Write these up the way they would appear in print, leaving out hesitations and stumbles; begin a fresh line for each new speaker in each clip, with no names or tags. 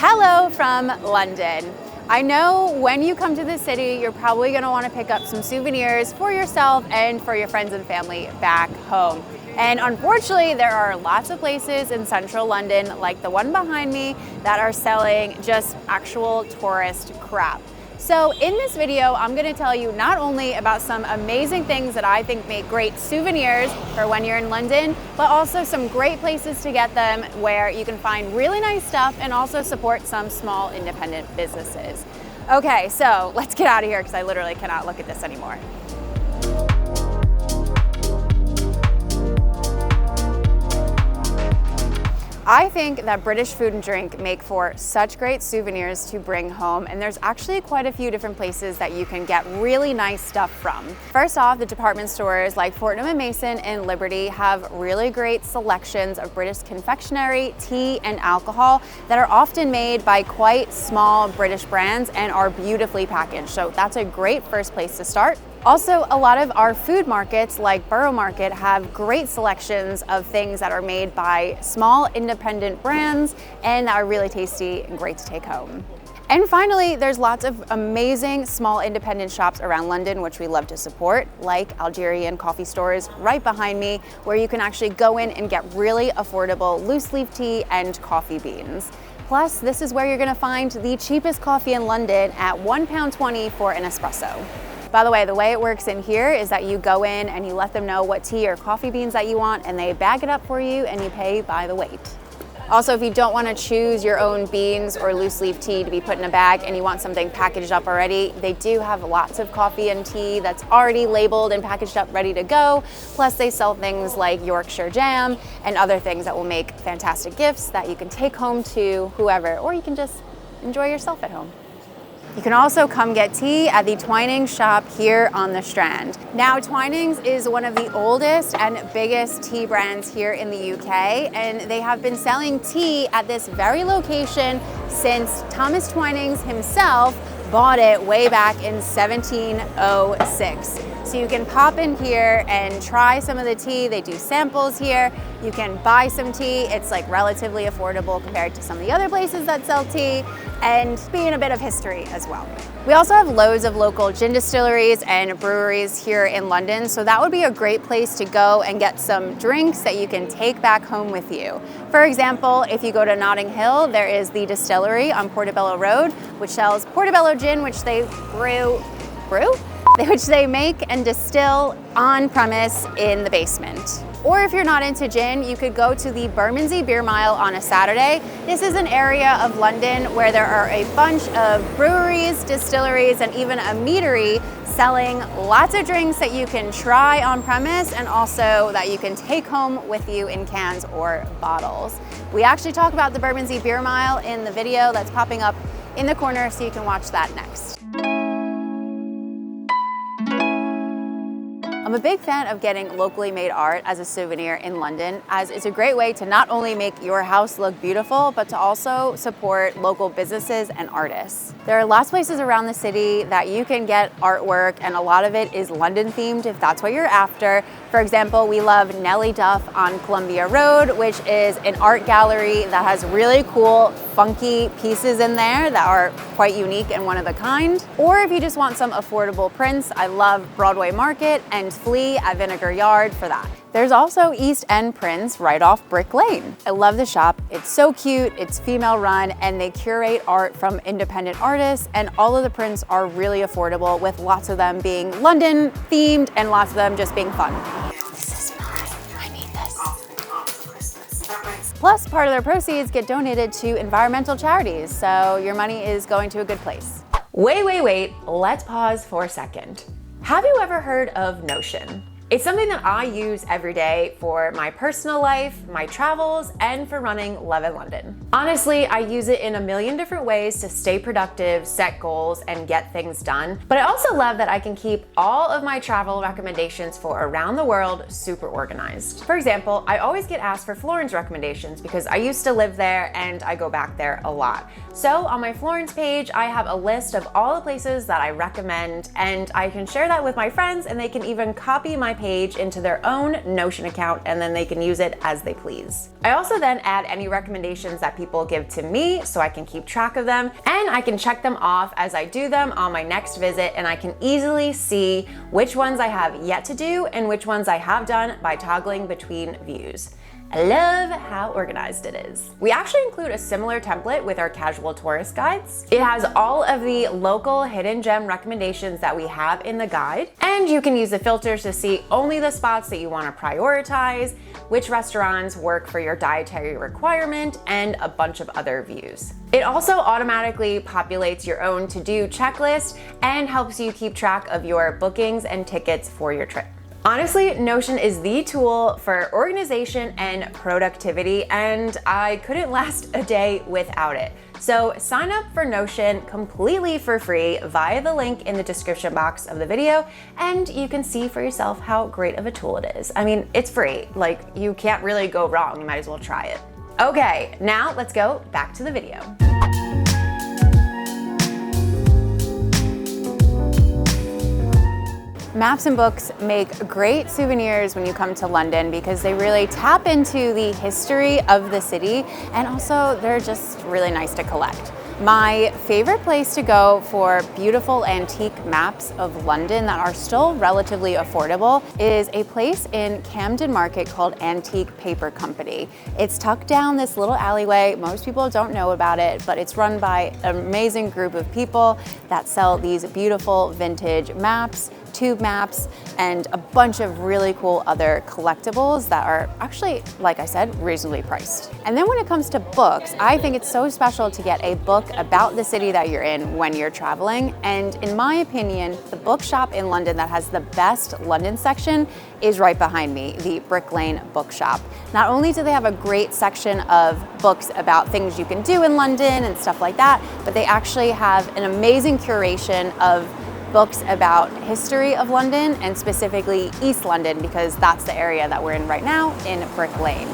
Hello from London. I know when you come to the city, you're probably going to want to pick up some souvenirs for yourself and for your friends and family back home. And unfortunately, there are lots of places in central London, like the one behind me, that are selling just actual tourist crap. So in this video, I'm going to tell you not only about some amazing things that I think make great souvenirs for when you're in London, but also some great places to get them where you can find really nice stuff and also support some small independent businesses. Okay, so let's get out of here because I literally cannot look at this anymore. I think that British food and drink make for such great souvenirs to bring home, and there's actually quite a few different places that you can get really nice stuff from. First off, the department stores like Fortnum & Mason and Liberty have really great selections of British confectionery, tea, and alcohol that are often made by quite small British brands and are beautifully packaged. So that's a great first place to start. Also, a lot of our food markets like Borough Market have great selections of things that are made by small independent brands and are really tasty and great to take home. And finally, there's lots of amazing small independent shops around London, which we love to support, like Algerian coffee stores right behind me, where you can actually go in and get really affordable loose leaf tea and coffee beans. Plus, this is where you're gonna find the cheapest coffee in London at £1.20 for an espresso. By the way it works in here is that you go in and you let them know what tea or coffee beans that you want, and they bag it up for you and you pay by the weight. Also, if you don't want to choose your own beans or loose leaf tea to be put in a bag and you want something packaged up already, they do have lots of coffee and tea that's already labeled and packaged up ready to go. Plus they sell things like Yorkshire jam and other things that will make fantastic gifts that you can take home to whoever, or you can just enjoy yourself at home. You can also come get tea at the Twinings shop here on the Strand. Now, Twinings is one of the oldest and biggest tea brands here in the UK, and they have been selling tea at this very location since Thomas Twinings himself bought it way back in 1706. So you can pop in here and try some of the tea. They do samples here. You can buy some tea. It's like relatively affordable compared to some of the other places that sell tea, and be in a bit of history as well. We also have loads of local gin distilleries and breweries here in London, so that would be a great place to go and get some drinks that you can take back home with you. For example, if you go to Notting Hill, there is the distillery on Portobello Road, which sells Portobello gin, which they which they make and distill on premise in the basement. Or if you're not into gin, you could go to the Bermondsey Beer Mile on a Saturday. This is an area of London where there are a bunch of breweries, distilleries, and even a meadery selling lots of drinks that you can try on premise and also that you can take home with you in cans or bottles. We actually talk about the Bermondsey Beer Mile in the video that's popping up in the corner, so you can watch that next. I'm a big fan of getting locally made art as a souvenir in London, as it's a great way to not only make your house look beautiful, but to also support local businesses and artists. There are lots of places around the city that you can get artwork, and a lot of it is London themed if that's what you're after. For example, we love Nellie Duff on Columbia Road, which is an art gallery that has really cool, funky pieces in there that are quite unique and one of a kind. Or if you just want some affordable prints, I love Broadway Market and Flea at Vinegar Yard for that. There's also East End Prints right off Brick Lane. I love the shop. It's so cute, it's female run, and they curate art from independent artists, and all of the prints are really affordable, with lots of them being London themed and lots of them just being fun. This is mine, I need this. Plus, part of their proceeds get donated to environmental charities, so your money is going to a good place. Wait, let's pause for a second. Have you ever heard of Notion? It's something that I use every day for my personal life, my travels, and for running Love in London. Honestly, I use it in a million different ways to stay productive, set goals, and get things done. But I also love that I can keep all of my travel recommendations for around the world super organized. For example, I always get asked for Florence recommendations because I used to live there and I go back there a lot. So on my Florence page, I have a list of all the places that I recommend, and I can share that with my friends, and they can even copy my page into their own Notion account, and then they can use it as they please. I also then add any recommendations that people give to me so I can keep track of them, and I can check them off as I do them on my next visit, and I can easily see which ones I have yet to do and which ones I have done by toggling between views. I love how organized it is. We actually include a similar template with our casual tourist guides. It has all of the local hidden gem recommendations that we have in the guide, and you can use the filters to see only the spots that you want to prioritize, which restaurants work for your dietary requirement, and a bunch of other views. It also automatically populates your own to-do checklist and helps you keep track of your bookings and tickets for your trip. Honestly, Notion is the tool for organization and productivity, and I couldn't last a day without it. So sign up for Notion completely for free via the link in the description box of the video, and you can see for yourself how great of a tool it is. I mean, it's free. Like, you can't really go wrong. You might as well try it. Okay, now let's go back to the video. Maps and books make great souvenirs when you come to London because they really tap into the history of the city, and also they're just really nice to collect. My favorite place to go for beautiful antique maps of London that are still relatively affordable is a place in Camden Market called Antique Paper Company. It's tucked down this little alleyway. Most people don't know about it, but it's run by an amazing group of people that sell these beautiful vintage maps, tube maps, and a bunch of really cool other collectibles that are actually, like I said, reasonably priced. And then when it comes to books, I think it's so special to get a book about the city that you're in when you're traveling. And in my opinion, the bookshop in London that has the best London section is right behind me, the Brick Lane Bookshop. Not only do they have a great section of books about things you can do in London and stuff like that, but they actually have an amazing curation of books about history of London, and specifically East London, because that's the area that we're in right now in Brick Lane.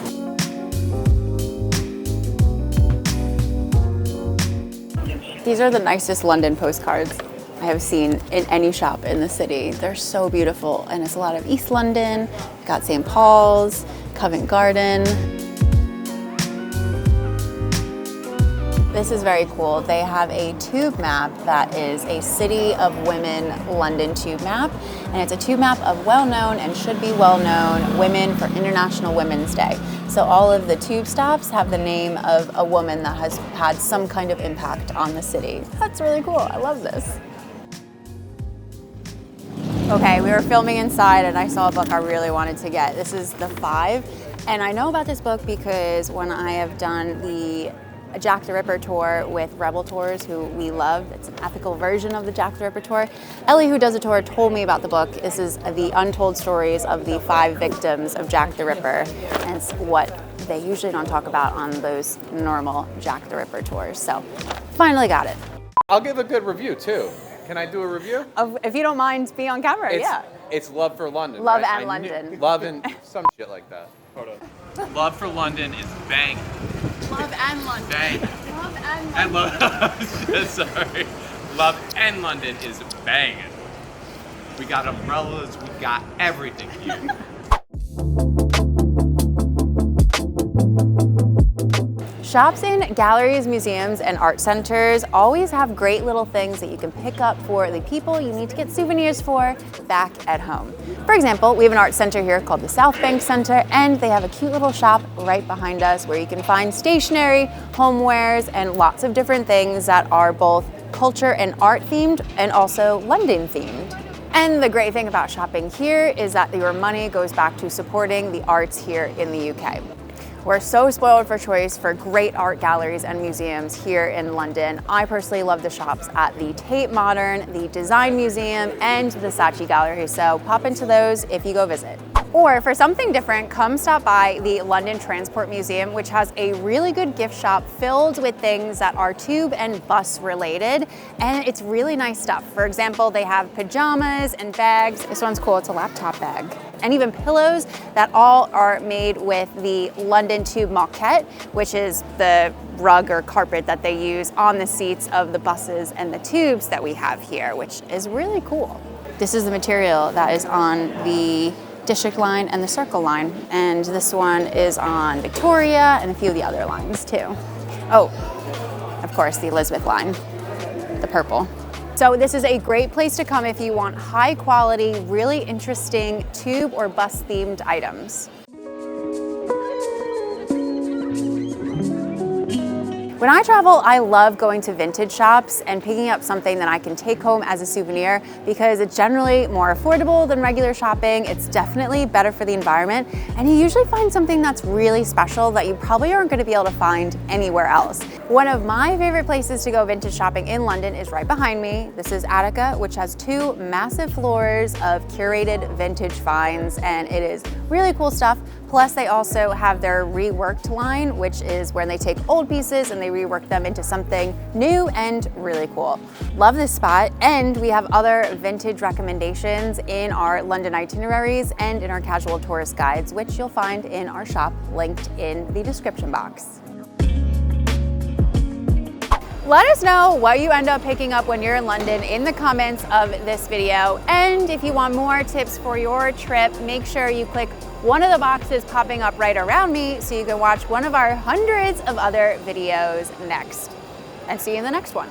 These are the nicest London postcards I have seen in any shop in the city. They're so beautiful, and it's a lot of East London. Got St. Paul's, Covent Garden. This is very cool. They have a tube map that is a City of Women London tube map, and it's a tube map of well-known and should be well-known women for International Women's Day. So all of the tube stops have the name of a woman that has had some kind of impact on the city. That's really cool. I love this. Okay, we were filming inside and I saw a book I really wanted to get. This is The Five, and I know about this book because when I have done the Jack the Ripper tour with Rebel Tours, who we love. It's an ethical version of the Jack the Ripper tour. Ellie, who does the tour, told me about the book. This is the untold stories of the 5 victims of Jack the Ripper, and it's what they usually don't talk about on those normal Jack the Ripper tours. So finally got it.
I'll give a good review too. Can I do a review?
If you don't mind being on camera, yeah.
It's Love for London.
Love
right?
and London.
Love and some shit like that. Hold on. Love for London is bang.
Love and London.
Bang.
Love and
And
London.
sorry. Love and London is banging. We got umbrellas, we got everything here.
Shops in galleries, museums, and art centers always have great little things that you can pick up for the people you need to get souvenirs for back at home. For example, we have an art center here called the South Bank Center, and they have a cute little shop right behind us where you can find stationery, homewares, and lots of different things that are both culture and art themed and also London themed. And the great thing about shopping here is that your money goes back to supporting the arts here in the UK. We're so spoiled for choice for great art galleries and museums here in London. I personally love the shops at the Tate Modern, the Design Museum, and the Saatchi Gallery, so pop into those if you go visit. Or for something different, come stop by the London Transport Museum, which has a really good gift shop filled with things that are tube and bus related, and it's really nice stuff. For example, they have pajamas and bags. This one's cool, it's a laptop bag. And even pillows that all are made with the London Tube moquette, which is the rug or carpet that they use on the seats of the buses and the tubes that we have here, which is really cool. This is the material that is on the District line and the Circle line. And this one is on Victoria and a few of the other lines too. Oh, of course, the Elizabeth line, the purple. So this is a great place to come if you want high quality, really interesting tube or bus themed items. When I travel, I love going to vintage shops and picking up something that I can take home as a souvenir because it's generally more affordable than regular shopping. It's definitely better for the environment, and you usually find something that's really special that you probably aren't going to be able to find anywhere else. One of my favorite places to go vintage shopping in London is right behind me. This is Attica, which has 2 massive floors of curated vintage finds, and it is really cool stuff. Plus, they also have their reworked line, which is where they take old pieces and they rework them into something new and really cool. Love this spot, and we have other vintage recommendations in our London itineraries and in our casual tourist guides, which you'll find in our shop linked in the description box. Let us know what you end up picking up when you're in London in the comments of this video. And if you want more tips for your trip, make sure you click one of the boxes popping up right around me so you can watch one of our hundreds of other videos next. And see you in the next one.